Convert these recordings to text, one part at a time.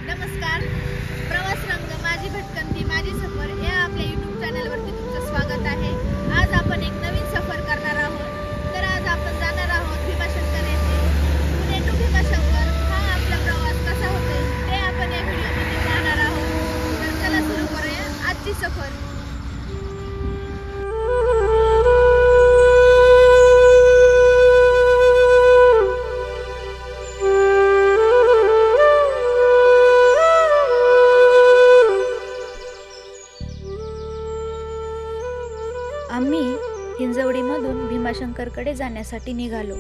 नमस्कार. प्रवास रंग माझी भटकंती माझी सफर या आपल्या YouTube चॅनलवरती तुमचं स्वागत आहे. आज आपण एक नवीन सफर करणार आहोत. तर आज आपण जाणार आहोत भीमाशंकर येथे. पुणे टू भीमाशंकर हा आपला प्रवास कसा होतो ते आपण या व्हिडिओमध्ये पाहणार आहोत. तर चला सुरू करूया आजची सफर. आम्ही हिंजवडीमधून भीमाशंकरकडे जाण्यासाठी निघालो.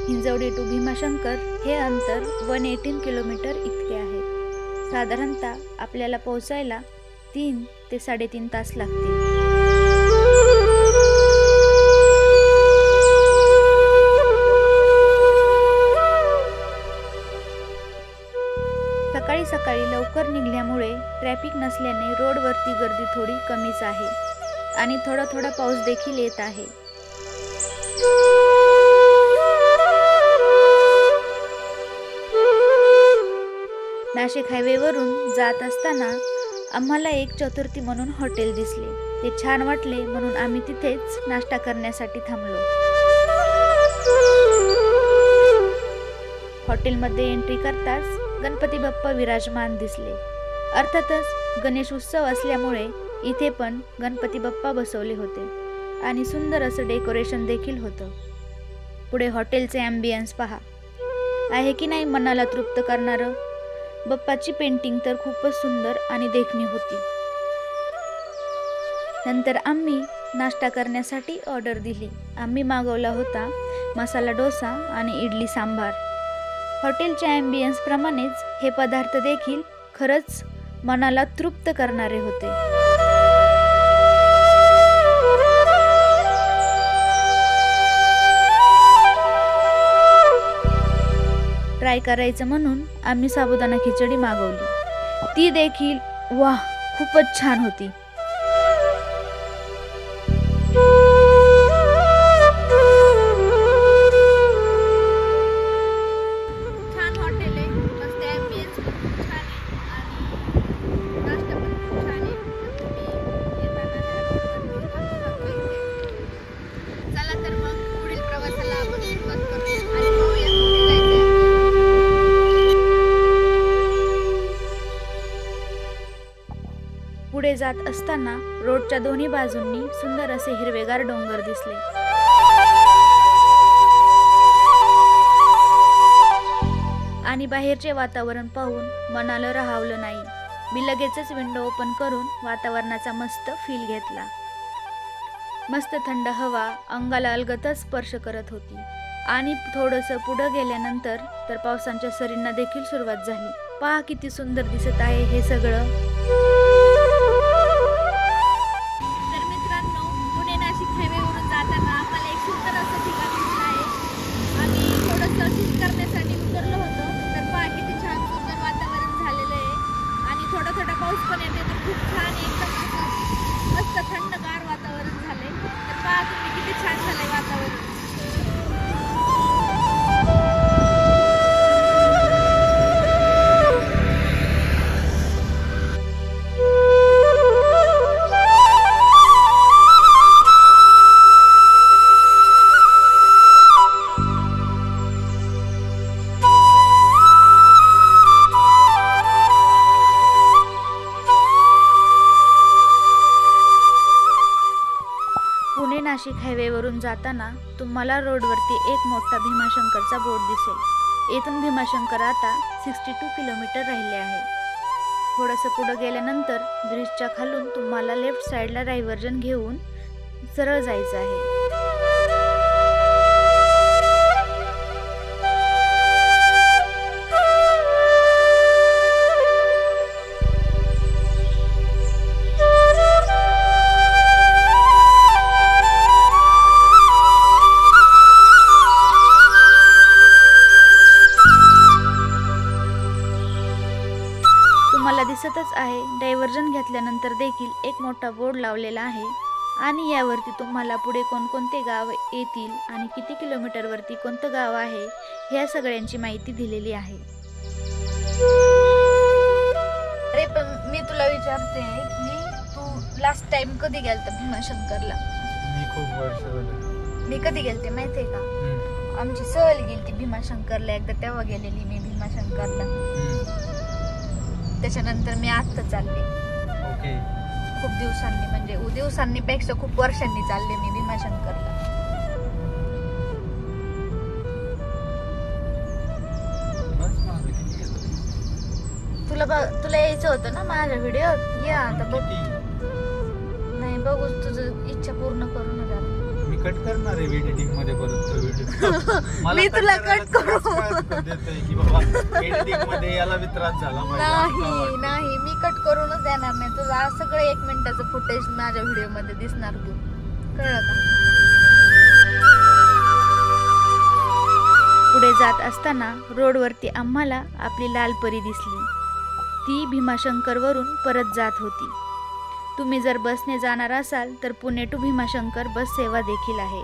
हिंजवडी टू भीमाशंकर हे अंतर 118 किलोमीटर इतके आहे. साधारणतः आपल्याला पोहोचायला 3 ते 3.5 तास लागतील. सकाळी सकाळी लवकर निघाल्यामुळे ट्रॅफिक नसल्याने रोडवरती गर्दी थोडी कमीच आहे आणि थोडा थोडा पाऊस देखील येत आहे. नाशिक हायवेवरून जात असताना आम्हाला एक चतुर्थी म्हणून हॉटेल दिसले. ते छान वाटले म्हणून आम्ही तिथेच नाश्ता करण्यासाठी थांबलो. हॉटेलमध्ये एंट्री करताच गणपती बाप्पा विराजमान दिसले. अर्थातच गणेश उत्सव असल्यामुळे इथे पण गणपती बाप्पा बसवले होते आणि सुंदर असं डेकोरेशन देखील होतं. पुढे हॉटेलचे ॲम्बियन्स पहा, आहे की नाही मनाला तृप्त करणारं. बाप्पाची पेंटिंग तर खूपच सुंदर आणि देखणी होती. नंतर आम्ही नाश्ता करण्यासाठी ऑर्डर दिली. आम्ही मागवला होता मसाला डोसा आणि इडली सांबार. हॉटेलच्या ॲम्बियन्स प्रमाणेच हे पदार्थ देखील खरंच मनाला तृप्त करणारे होते. ट्राय करायचं म्हणून आम्ही साबुदाणा खिचडी मागवली. ती देखील वाह खूपच छान होती. छान हॉटेल आहे, मस्त ॲम्बियन्स खूप छान आहे आणि नाश्ता पण खूप छान आहे. तुम्ही येताना चला तर मग पुढील प्रवासाला आपण सुरुवात करूया आणि पाहूया कुठे जायचं. पुढे जात असताना रोडच्या दोन्ही बाजूंनी सुंदर असे हिरवेगार डोंगर दिसले. आणि बाहेरचे वातावरण पाहून मनाला राहावलं नाही. मी लगेचच विंडो ओपन करून वातावरणाचा मस्त फील घेतला. मस्त थंड हवा अंगाला अलगतच स्पर्श करत होती आणि थोडंसं पुढं गेल्यानंतर तर पावसाच्या सरींना देखील सुरुवात झाली. पहा किती सुंदर दिसत आहे हे सगळं. जाताना आम्हाला एक सुंदर असं ठिकाण दिसलं आहे. आम्ही थोडंसं शूट करण्यासाठी उतरलो होतो. तर पहा किती छान सुंदर वातावरण झालेलं आहे आणि थोडा थोडा पाऊस पण येते. तर खूप छान एकदम असं मस्त थंडगार वातावरण झाले. तर पहा तुम्ही किती छान झालंय वातावरण. पुणे नाशिक हायवेवरून जाताना तुम्हाला रोडवरती एक मोठा भीमाशंकरचा बोर्ड दिसेल. येथून भीमाशंकर आता 62 किलोमीटर राहिले आहे. थोडंसं पुढं गेल्यानंतर ब्रिजच्या खालून तुम्हाला लेफ्ट साईडला डायव्हर्जन घेऊन सरळ जायचं आहे. तुम्हाला दिसतच आहे डायव्हर्जन घेतल्यानंतर देखील एक मोठा बोर्ड लावलेला आहे आणि यावरती तुम्हाला पुढे कोणकोणते गाव येतील आणि किती किलोमीटरवरती कोणतं गाव आहे ह्या सगळ्यांची माहिती दिलेली आहे. टाइम कधी गेलता भीमाशंकरला? मी खूप वर्ष झाले. मी कधी गेलते माहितीये का? आमची सहल गेलती भीमाशंकरला एकदा, तेव्हा गेलेली मी भीमाशंकरला. त्याच्यानंतर मी आता चालले. ओके. खूप दिवसांनी, म्हणजे दिवसांनी पेक्षा खूप वर्षांनी चालले मी भीमाशंकरला. तुला यायचं होतं ना माझ्या व्हिडिओत? या आता बघ. नाही बघू, तुझं इच्छा पूर्ण करू नका. मी कट करणार आहे एडिटिंग मध्ये परत तो व्हिडिओ. मी तुला कट करू देतोय की बाबा एडिटिंग मध्ये याला भी त्रास झाला नाही नाही, मी कट करूनच देणार नाही. तुझा सगळं 1 मिनिटाचं फुटेज माझ्या व्हिडिओ मध्ये दिसणार. तू कळलं का? पुढे जात असताना रोडवरती आम्हाला आपली लाल परी दिसली. ती भीमाशंकर वरून परत जात होती. तुम्ही जर बसने जाणार असाल तर पुणे टू भीमाशंकर बस सेवा देखील आहे.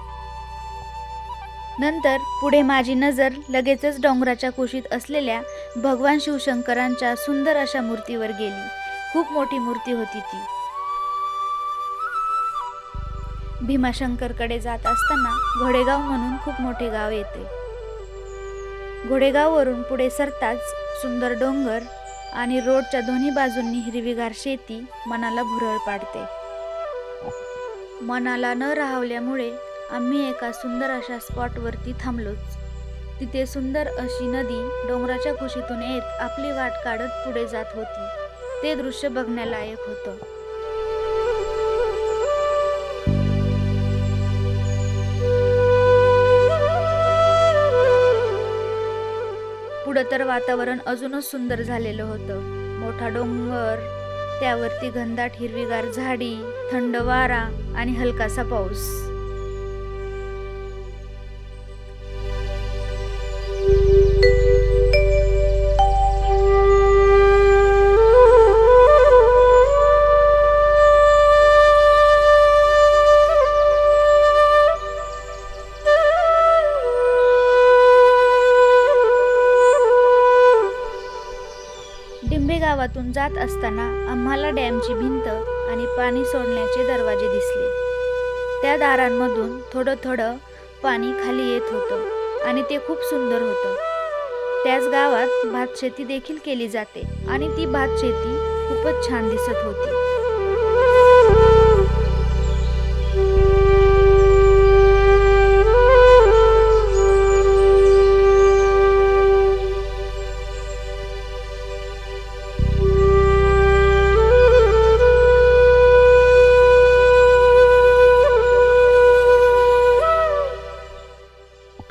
नंतर पुढे माझी नजर लगेचच डोंगराच्या कुशीत असलेल्या भगवान शिवशंकरांच्या सुंदर अशा मूर्तीवर गेली. खूप मोठी मूर्ती होती ती. भीमाशंकरकडे जात असताना घोडेगाव म्हणून खूप मोठे गाव येते. घोडेगाववरून पुढे सरताच सुंदर डोंगर आणि रोडच्या दोन्ही बाजूंनी हिरवीगार शेती मनाला भुरळ पाडते. मनाला न राहवल्यामुळे आम्ही एका सुंदर अशा स्पॉटवरती थांबलोच. तिथे सुंदर अशी नदी डोंगराच्या कुशीतून येत आपली वाट काढत पुढे जात होती. ते दृश्य बघण्यालायक होतं. पुढं तर वातावरण अजूनच सुंदर झालेलं होतं. मोठा डोंगर, त्यावरती घनदाट हिरवीगार झाडी, थंड वारा आणि हलकासा पाऊस. गावातून जात असताना आम्हाला डॅमची भिंत आणि पाणी सोडण्याचे दरवाजे दिसले. त्या दारांमधून थोडं थोडं पाणी खाली येत होतं आणि ते खूप सुंदर होतं. त्याच गावात भातशेती देखील केली जाते आणि ती भातशेती खूपच छान दिसत होती.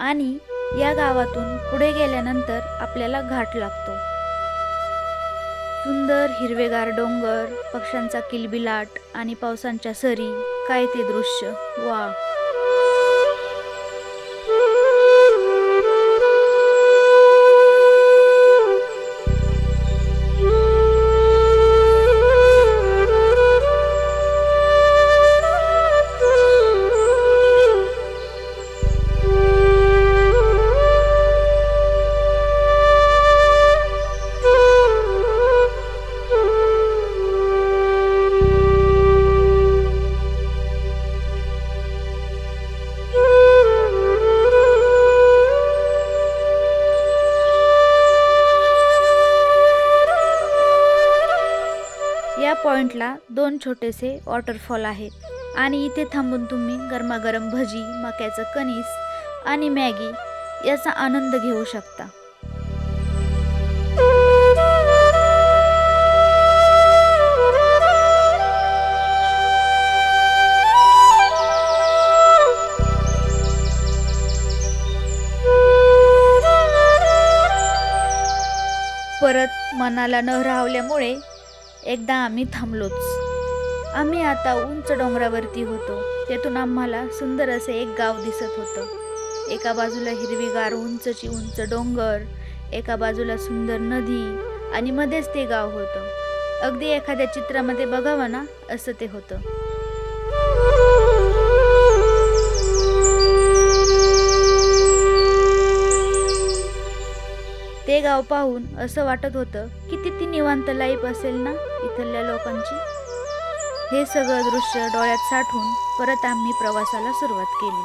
आणि या गावातून पुढे गेल्यानंतर आपल्याला घाट लागतो. सुंदर हिरवेगार डोंगर, पक्ष्यांचा किलबिलाट आणि पावसांच्या सरी, काय ते दृश्य! वा! या पॉइंटला 2 छोटेसे वॉटरफॉल आहेत आणि इथे थांबून तुम्ही गरमागरम भजी, मक्याचं कणीस आणि मॅगी याचा आनंद घेऊ शकता. परत मनाला न राहवल्यामुळे एकदा आम्ही थांबलोच. आम्ही आता उंच डोंगरावरती होतो. तेथून आम्हाला सुंदर असे एक गाव दिसत होतं. एका बाजूला हिरवीगार उंचची उंच डोंगर, एका बाजूला सुंदर नदी आणि मध्येच ते गाव होतं. अगदी एखाद्या चित्रामध्ये बघावं ना, असं ते होतं. ते गाव पाहून असं वाटत होतं की किती निवांत लाईफ असेल ना इथल्या लोकांची. हे सगळं दृश्य डोळ्यात साठवून परत आम्ही प्रवासाला सुरुवात केली.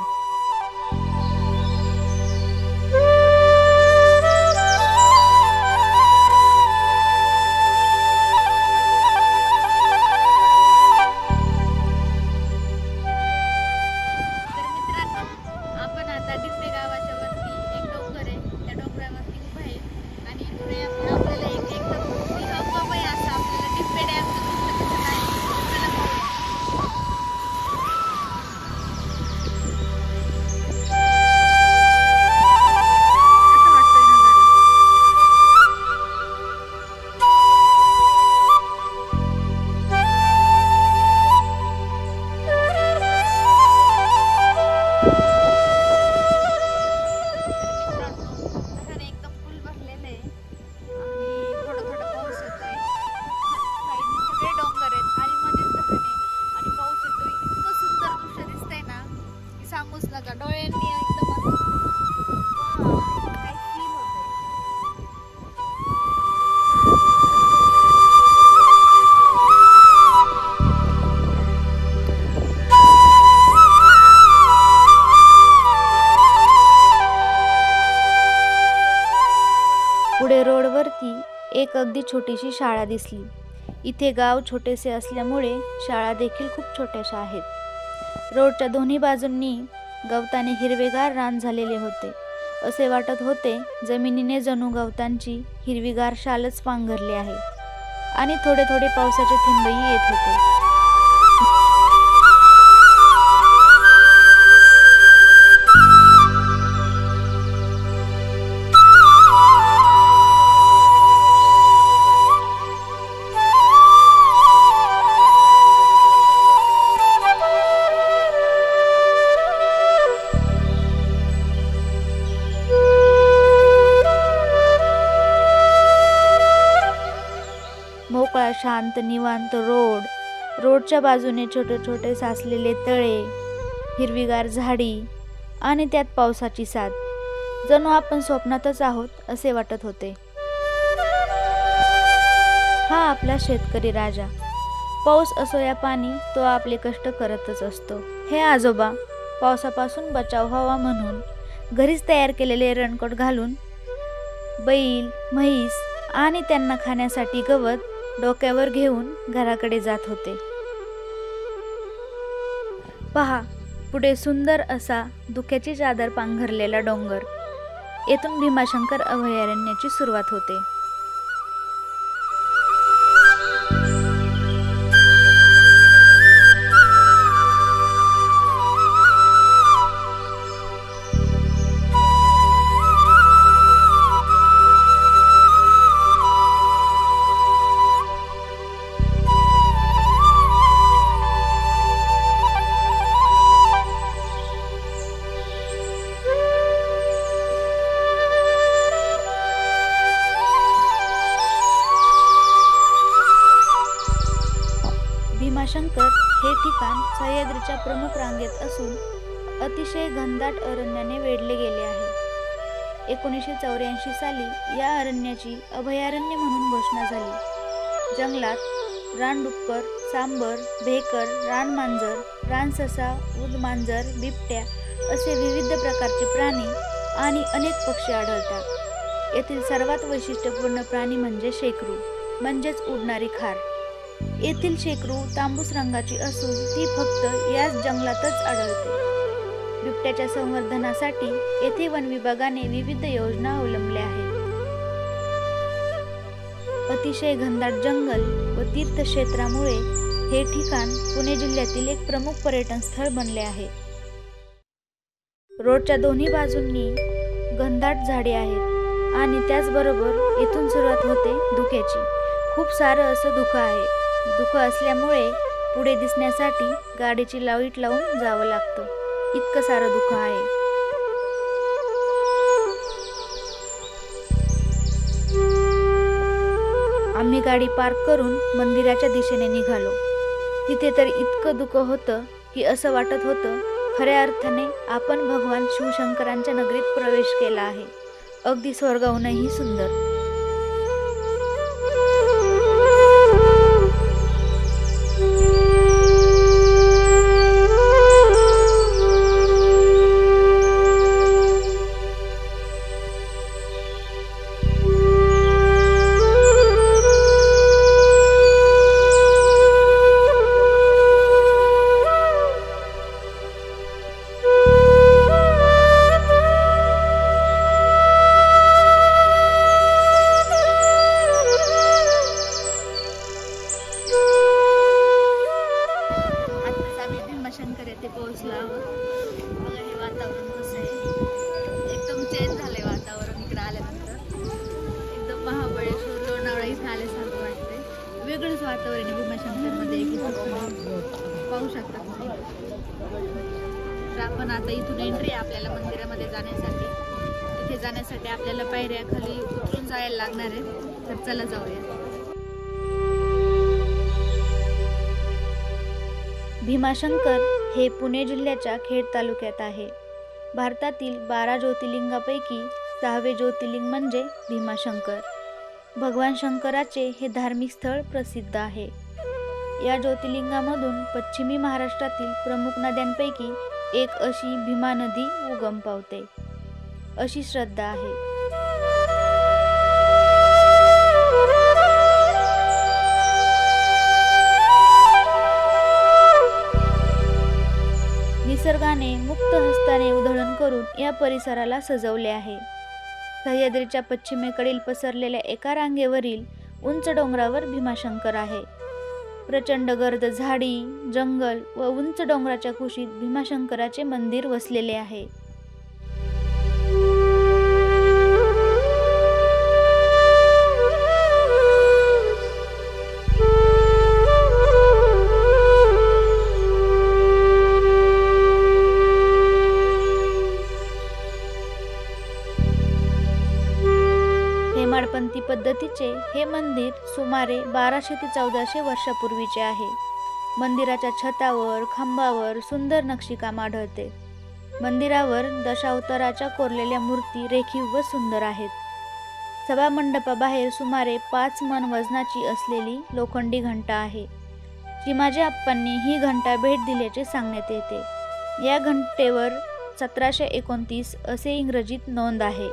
पुढे रोडवरती एक अगदी छोटीशी शाळा दिसली. इथे गाव छोटेसे असल्यामुळे शाळा देखील खूप छोट्याशा आहेत. रोडच्या दोन्ही बाजूंनी गवताने हिरवेगार रान झालेले होते. असे वाटत होते जमिनीने जणू गवतांची हिरवीगार शालच पांघरली आहे आणि थोडे थोडे पावसाचे थेंबही येत होते. मोकळा शांत निवांत रोडच्या बाजूने छोटे छोटे साचलेले तळे, हिरवीगार झाडी आणि त्यात पावसाची साथ. जणू आपण स्वप्नातच आहोत असे वाटत होते. हा आपला शेतकरी राजा. पाऊस असो या पाणी, तो आपले कष्ट करतच असतो. हे आजोबा पावसापासून बचाव व्हावा म्हणून घरीच तयार केलेले रेनकोट घालून बैल, म्हैस आणि त्यांना खाण्यासाठी गवत डोक्यावर घेऊन घराकडे जात होते. पहा, पुढे सुंदर असा धुक्याची चादर पांघरलेला डोंगर. येथून भीमाशंकर अभयारण्याची सुरुवात होते. भीमाशंकर हे ठिकाण सह्याद्रीच्या प्रमुख रांगेत असून अतिशय घनदाट अरण्याने वेढले गेले आहे. 1984 साली या अरण्याची अभयारण्य म्हणून घोषणा झाली. जंगलात रानडुक्कर, सांबर, भेकर, रानमांजर, रानससा, उदमांजर, बिबट्या असे विविध प्रकारचे प्राणी आणि अनेक पक्षी आढळतात. येथील सर्वात वैशिष्ट्यपूर्ण प्राणी म्हणजे शेकरू म्हणजेच उडणारी खार. येथील शेकरू तांबूस रंगाची असून ती फक्त याच जंगलातच आढळते. बिबट्याच्या संवर्धनासाठी येथे वन विभागाने विविध योजना अवलंबल्या आहेत. अतिशय घनदाट जंगल व तीर्थक्षेत्रामुळे हे ठिकाण पुणे जिल्ह्यातील एक प्रमुख पर्यटन स्थळ बनले आहे. रोडच्या दोन्ही बाजूंनी घनदाट झाडे आहेत आणि त्याचबरोबर येथून सुरुवात होते धुक्याची. खूप सारं असं धुकं आहे. धुकं असल्यामुळे पुढे दिसण्यासाठी गाडीची लाईट लावून जावं लागतं. इतकं सारं धुकं आहे. आम्ही गाडी पार्क करून मंदिराच्या दिशेने निघालो. तिथे तर इतकं धुकं होतं की असं वाटत होतं खऱ्या अर्थाने आपण भगवान शिवशंकरांच्या नगरीत प्रवेश केला आहे. अगदी स्वर्गाहूनही सुंदर. पोहोचलो. बघा हे वातावरण कसं आहे, एकदम चेंज झालंय वातावरण इकडे आल्यानंतर. एकदम महाबळेश्वर लोणावळा इथे आल्यासारखं वाटतंय. वेगळंच वातावरण आहे भीमाशंकरमध्ये पाहू शकता तुम्ही. तर आपण आता इथून एंट्री आपल्याला मंदिरामध्ये जाण्यासाठी. तिथे जाण्यासाठी आपल्याला पायऱ्या खाली उतरून जायला लागणार आहे. तर चला जाऊया. भीमाशंकर हे पुणे जिल्ह्याच्या खेड तालुक्यात आहे. भारतातील 12 ज्योतिर्लिंगापैकी 6वे ज्योतिर्लिंग म्हणजे भीमाशंकर. भगवान शंकराचे हे धार्मिक स्थळ प्रसिद्ध आहे. या ज्योतिर्लिंगामधून पश्चिमी महाराष्ट्रातील प्रमुख नद्यांपैकी एक अशी भीमा नदी उगम पावते, अशी श्रद्धा आहे. निसर्गाने मुक्त हस्ताने उधळण करून या परिसराला सजवले आहे. सह्याद्रीच्या पश्चिमेकडील पसरलेल्या एका रांगेवरील उंच डोंगरावर भीमाशंकर आहे. प्रचंड गर्द झाडी, जंगल व उंच डोंगराच्या कुशीत भीमाशंकराचे मंदिर वसलेले आहे. हेमाडपंथी पद्धतीचे हे मंदिर सुमारे 1200 ते 1400 वर्षापूर्वीचे आहे. मंदिराच्या छतावर, खांबावर सुंदर नक्षीकाम आढळते. मंदिरावर दशावताराच्या कोरलेल्या मूर्ती रेखीव व सुंदर आहेत. सभामंडपाबाहेर सुमारे 5 मन वजनाची असलेली लोखंडी घंटा आहे. चिमाजी आप्पांनी ही घंटा भेट दिल्याचे सांगण्यात येते. या घंटेवर 1729 असे इंग्रजीत नोंद आहे.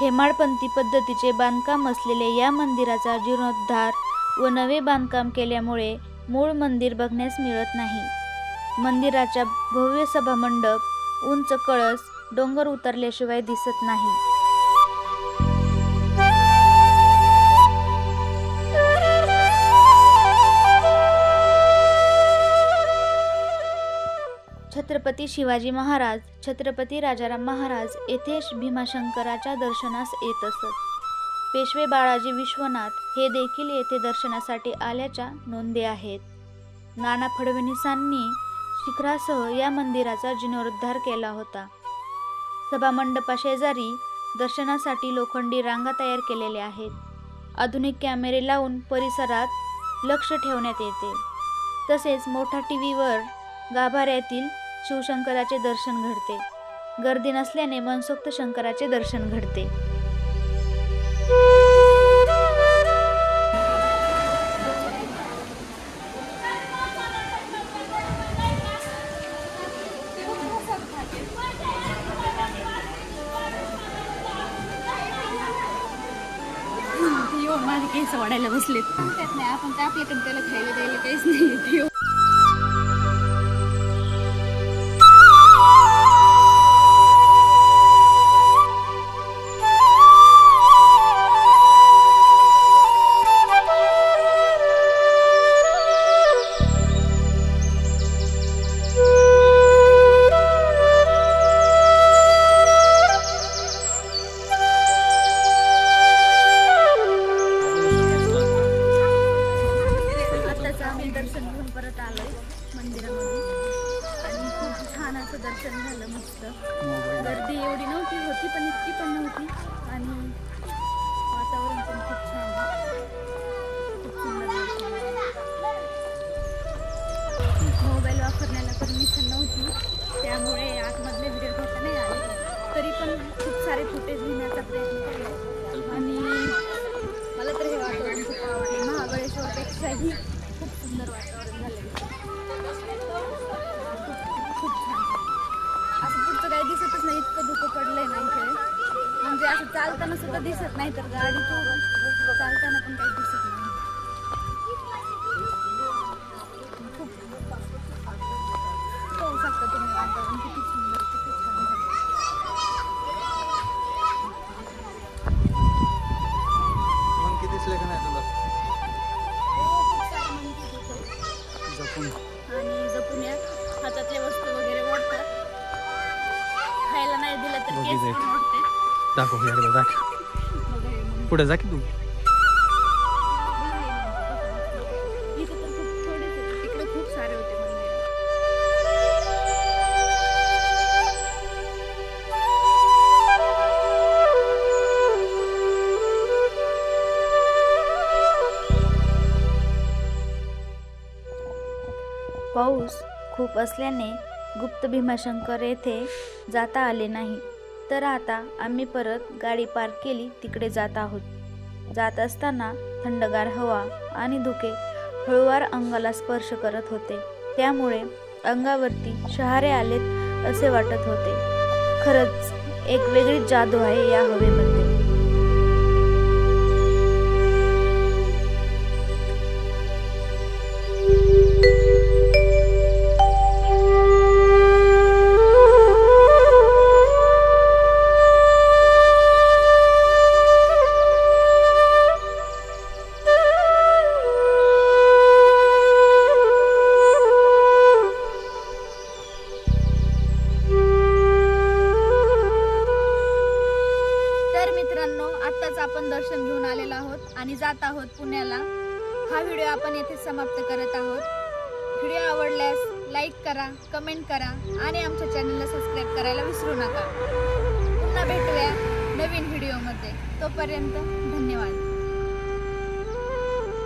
हेमाडपंथी पद्धतीचे बांधकाम असलेले या मंदिराचा जीर्णोद्धार व नवे बांधकाम केल्यामुळे मूळ मंदिर बघण्यास मिळत नाही. मंदिराचा भव्य सभामंडप, उंच कळस डोंगर उतरल्याशिवाय दिसत नाही. छत्रपती शिवाजी महाराज, छत्रपती राजाराम महाराज येथे भीमाशंकराच्या दर्शनास येत असत. पेशवे बाळाजी विश्वनाथ हे देखील येथे दर्शनासाठी आल्याच्या नोंदी आहेत. नाना फडणवीसांनी शिखरासह या मंदिराचा जीर्णोद्धार केला होता. सभामंडपाशेजारी दर्शनासाठी लोखंडी रांगा तयार केलेल्या आहेत. आधुनिक कॅमेरे लावून परिसरात लक्ष ठेवण्यात येते. तसेच मोठ्या टीव्हीवर गाभाऱ्यातील शिवशंकराचे दर्शन घडते. गर्दी नसल्याने मनसोक्त शंकराचे दर्शन घडते. माझे केस वाढायला बसलेत. त्यात नाही आपण ते आपल्याकडे त्याला खायला द्यायला काहीच नाही. दर्शन घेऊन परत आलोय मंदिरामध्ये आणि खूप छान असं दर्शन झालं. मस्त गर्दी एवढी नव्हती, होती पण इतकी पण नव्हती आणि वातावरण पण खूप छान, खूप सुंदर दर्शन. मोबाईल वापरण्याला परमिशन नव्हती, त्यामुळे आतमधले व्हिडिओ घेता नाही आले. तरी पण खूप सारे फुटेज घेण्याचा प्रयत्न केला आणि मला तर हे वातावरण खूप आवडले. महाबळेश्वरपेक्षाही खूप सुंदर वातावरण झालं. खूप छान. असं पुढचं काही दिसतच नाही, इतकं धुकं पडलंय ना इथे. म्हणजे असं चालताना सुद्धा दिसत नाही, तर गाडी तो चालताना पण काही दिसत नाही. खूप पाहू शकता तुम्ही वातावरण किती सुंदर, किती छान झालं. मंकी दिसले का नाही तुला? खूप सारे मंकी जपून आणि दाखव एकदा दाखव पुढे जा की तू. तिकडे खूप सारे होते मंदिर. पाऊस खूप असल्याने गुप्त भीमाशंकर येथे जाता आले नाही. तर आता आम्ही परत गाडी पार्क केली, तिकडे जात आहोत. जात असताना थंडगार हवा आणि धुके हळूवार अंगाला स्पर्श करत होते. त्यामुळे अंगावरती शहारे आलेत असे वाटत होते. खरंच एक वेगळीच जादू आहे या हवेमध्ये. आत्ताच आपण दर्शन घेऊन आलेलो आहोत आणि जात आहोत पुण्याला. हा व्हिडिओ आपण येथे समाप्त करत आहोत. व्हिडिओ आवडल्यास लाईक करा, कमेंट करा आणि आमच्या चॅनलला सबस्क्राईब करायला विसरू नका. पुन्हा भेटूया नवीन व्हिडिओमध्ये. तोपर्यंत धन्यवाद.